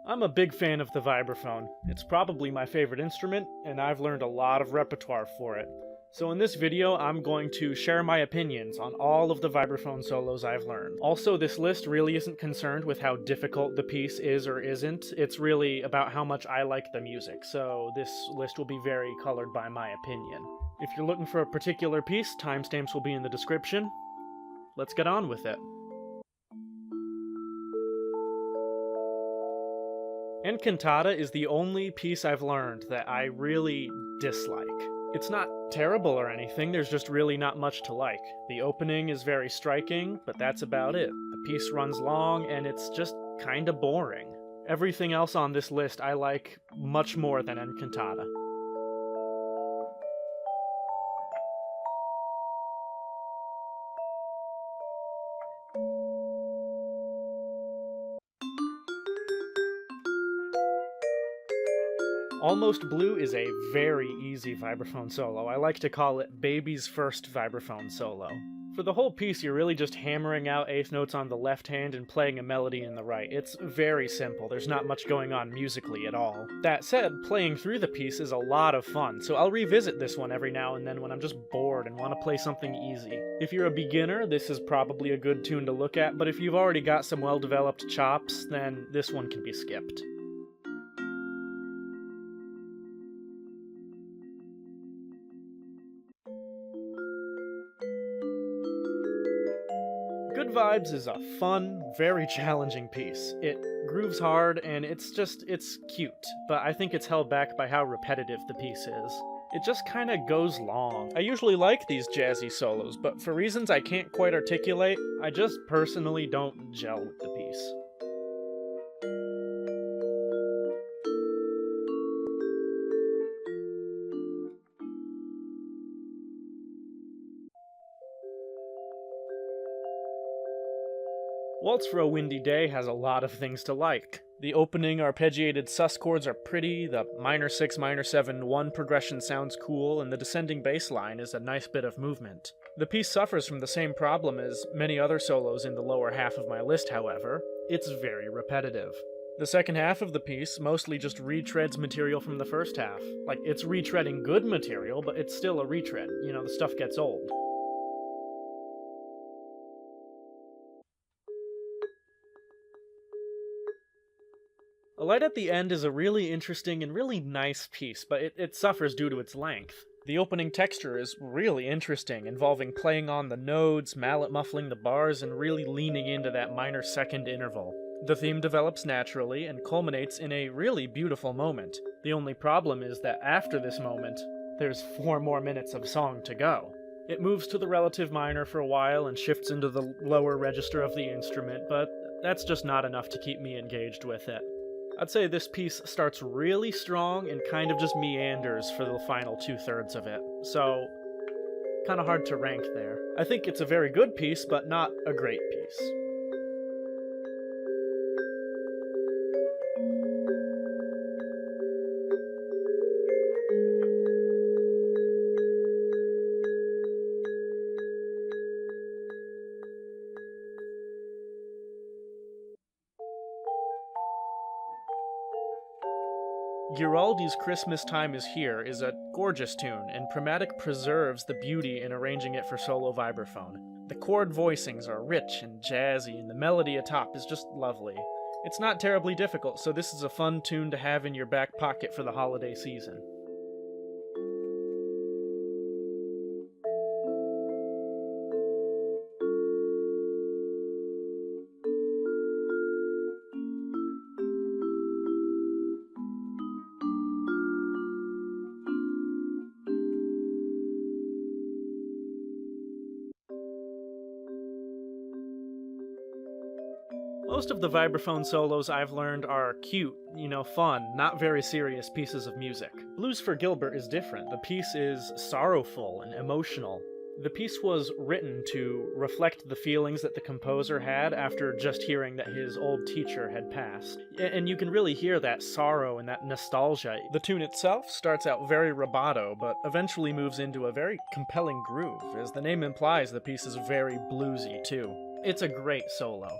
I'm a big fan of the vibraphone. It's probably my favorite instrument, and I've learned a lot of repertoire for it. So in this video, I'm going to share my opinions on all of the vibraphone solos I've learned. Also, this list really isn't concerned with how difficult the piece is or isn't, it's really about how much I like the music, so this list will be very colored by my opinion. If you're looking for a particular piece, timestamps will be in the description. Let's get on with it. Encantada is the only piece I've learned that I really dislike. It's not terrible or anything, there's just really not much to like. The opening is very striking, but that's about it. The piece runs long, and it's just kinda boring. Everything else on this list I like much more than Encantada. Almost Blue is a very easy vibraphone solo. I like to call it baby's first vibraphone solo. For the whole piece, you're really just hammering out eighth notes on the left hand and playing a melody in the right. It's very simple, there's not much going on musically at all. That said, playing through the piece is a lot of fun, so I'll revisit this one every now and then when I'm just bored and want to play something easy. If you're a beginner, this is probably a good tune to look at, but if you've already got some well-developed chops, then this one can be skipped. Good Vibes is a fun, very challenging piece. It grooves hard, and it's cute, but I think it's held back by how repetitive the piece is. It just kinda goes long. I usually like these jazzy solos, but for reasons I can't quite articulate, I just personally don't gel with the piece. Waltz for a Windy Day has a lot of things to like. The opening arpeggiated sus chords are pretty, the minor 6, minor 7, 1 progression sounds cool, and the descending bass line is a nice bit of movement. The piece suffers from the same problem as many other solos in the lower half of my list, however. It's very repetitive. The second half of the piece mostly just retreads material from the first half. Like, it's retreading good material, but it's still a retread. You know, the stuff gets old. A Light at the End is a really interesting and really nice piece, but it suffers due to its length. The opening texture is really interesting, involving playing on the nodes, mallet muffling the bars, and really leaning into that minor second interval. The theme develops naturally and culminates in a really beautiful moment. The only problem is that after this moment, there's 4 more minutes of song to go. It moves to the relative minor for a while and shifts into the lower register of the instrument, but that's just not enough to keep me engaged with it. I'd say this piece starts really strong and kind of just meanders for the final 2/3 of it, so kinda hard to rank there. I think it's a very good piece, but not a great piece. Guaraldi's Christmas Time Is Here is a gorgeous tune, and Primatic preserves the beauty in arranging it for solo vibraphone. The chord voicings are rich and jazzy, and the melody atop is just lovely. It's not terribly difficult, so this is a fun tune to have in your back pocket for the holiday season. Most of the vibraphone solos I've learned are cute, fun, not very serious pieces of music. Blues for GIlbert is different. The piece is sorrowful and emotional. The piece was written to reflect the feelings that the composer had after just hearing that his old teacher had passed. And you can really hear that sorrow and that nostalgia. The tune itself starts out very rubato, but eventually moves into a very compelling groove. As the name implies, the piece is very bluesy too. It's a great solo.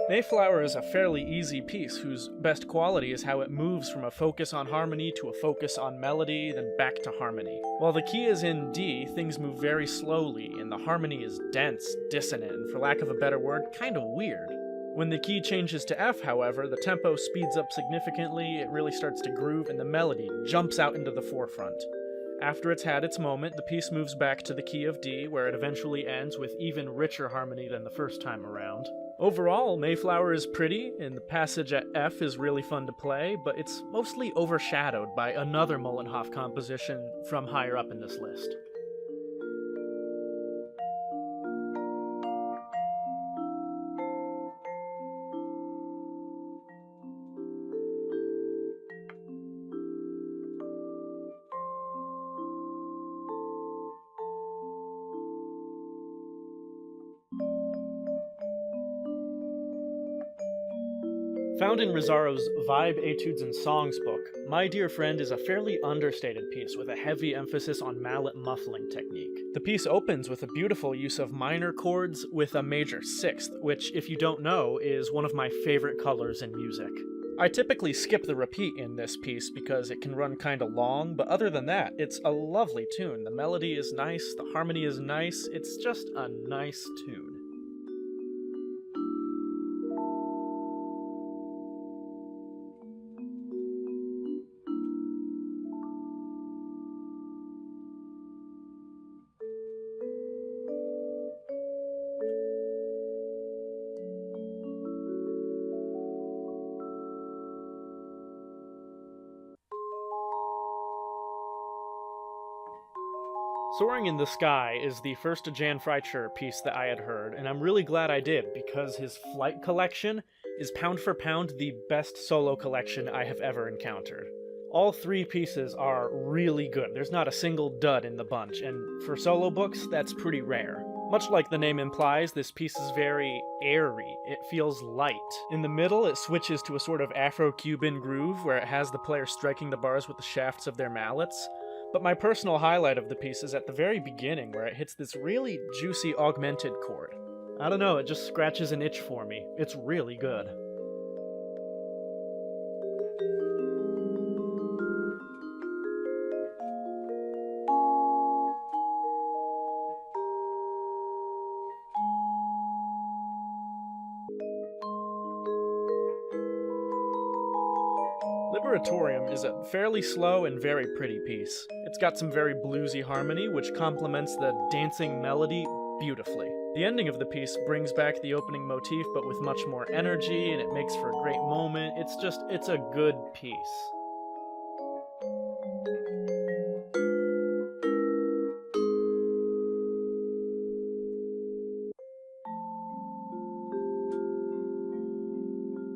Mayflower is a fairly easy piece whose best quality is how it moves from a focus on harmony to a focus on melody, then back to harmony. While the key is in D, things move very slowly, and the harmony is dense, dissonant, and for lack of a better word, kind of weird. When the key changes to F, however, the tempo speeds up significantly, it really starts to groove, and the melody jumps out into the forefront. After it's had its moment, the piece moves back to the key of D, where it eventually ends with even richer harmony than the first time around. Overall, Mayflower is pretty, and the passage at F is really fun to play, but it's mostly overshadowed by another Molenhof composition from higher up in this list. Found in Rosauro's Vibe, Etudes, and Songs book, My Dear Friend is a fairly understated piece with a heavy emphasis on mallet muffling technique. The piece opens with a beautiful use of minor chords with a major sixth, which, if you don't know, is one of my favorite colors in music. I typically skip the repeat in this piece because it can run kinda long, but other than that, it's a lovely tune. The melody is nice, the harmony is nice, it's just a nice tune. Soaring in the Sky is the first Jan Freicher piece that I had heard, and I'm really glad I did, because his Flight collection is pound for pound the best solo collection I have ever encountered. All three pieces are really good. There's not a single dud in the bunch, and for solo books, that's pretty rare. Much like the name implies, this piece is very airy. It feels light. In the middle, it switches to a sort of Afro-Cuban groove where it has the player striking the bars with the shafts of their mallets. But my personal highlight of the piece is at the very beginning, where it hits this really juicy augmented chord. I don't know, it just scratches an itch for me. It's really good. Liberatorium is a fairly slow and very pretty piece. It's got some very bluesy harmony, which complements the dancing melody beautifully. The ending of the piece brings back the opening motif, but with much more energy, and it makes for a great moment. It's a good piece.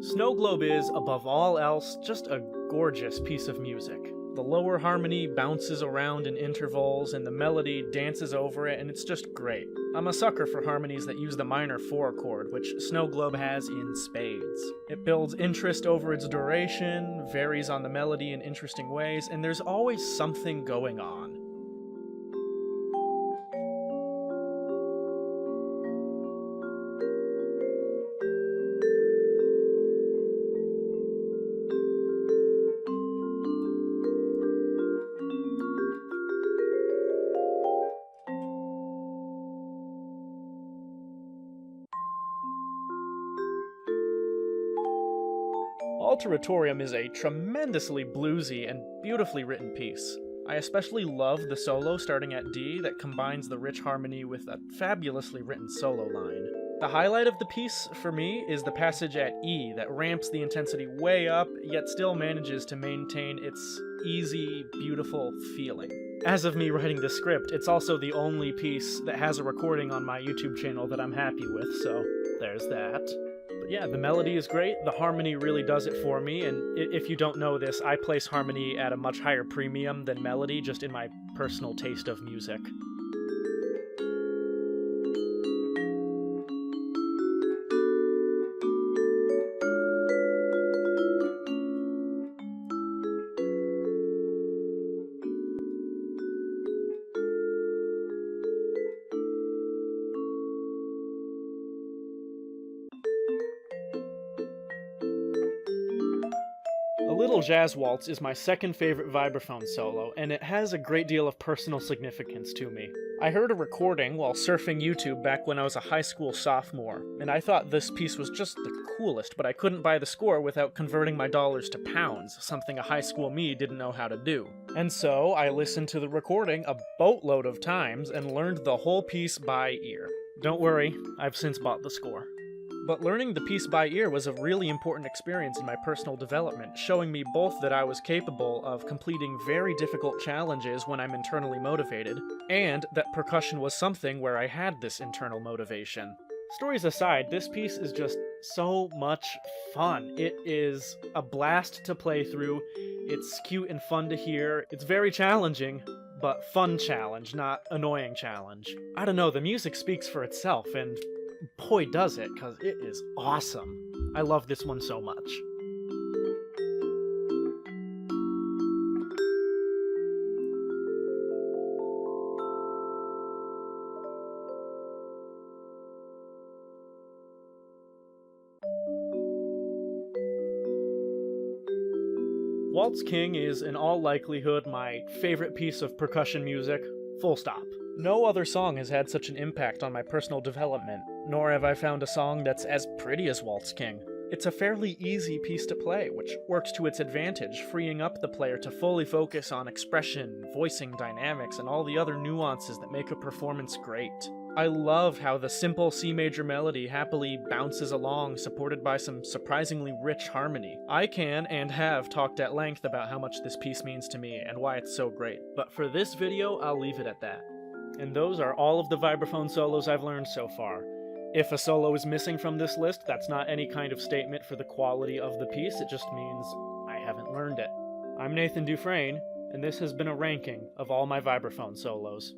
Snow Globe is, above all else, just a gorgeous piece of music. The lower harmony bounces around in intervals, and the melody dances over it, and it's just great. I'm a sucker for harmonies that use the minor 4 chord, which Snow Globe has in spades. It builds interest over its duration, varies on the melody in interesting ways, and there's always something going on. Alteratorium is a tremendously bluesy and beautifully written piece. I especially love the solo starting at D that combines the rich harmony with a fabulously written solo line. The highlight of the piece, for me, is the passage at E that ramps the intensity way up, yet still manages to maintain its easy, beautiful feeling. As of me writing this script, it's also the only piece that has a recording on my YouTube channel that I'm happy with, so there's that. But yeah, the melody is great, the harmony really does it for me, and if you don't know this, I place harmony at a much higher premium than melody, just in my personal taste of music. A Little Jazz Waltz is my second favorite vibraphone solo, and it has a great deal of personal significance to me. I heard a recording while surfing YouTube back when I was a high school sophomore, and I thought this piece was just the coolest, but I couldn't buy the score without converting my dollars to pounds, something a high school me didn't know how to do. And so I listened to the recording a boatload of times and learned the whole piece by ear. Don't worry, I've since bought the score. But learning the piece by ear was a really important experience in my personal development, showing me both that I was capable of completing very difficult challenges when I'm internally motivated, and that percussion was something where I had this internal motivation. Stories aside, this piece is just so much fun. It is a blast to play through, it's cute and fun to hear, it's very challenging, but fun challenge, not annoying challenge. I don't know, the music speaks for itself, and boy does it, because it is awesome. I love this one so much. Waltz King is, in all likelihood, my favorite piece of percussion music, full stop. No other song has had such an impact on my personal development, nor have I found a song that's as pretty as Waltz King. It's a fairly easy piece to play, which works to its advantage, freeing up the player to fully focus on expression, voicing dynamics, and all the other nuances that make a performance great. I love how the simple C major melody happily bounces along, supported by some surprisingly rich harmony. I can and have talked at length about how much this piece means to me and why it's so great, but for this video, I'll leave it at that. And those are all of the vibraphone solos I've learned so far. If a solo is missing from this list, that's not any kind of statement for the quality of the piece, it just means I haven't learned it. I'm Nathan Dufresne, and this has been a ranking of all my vibraphone solos.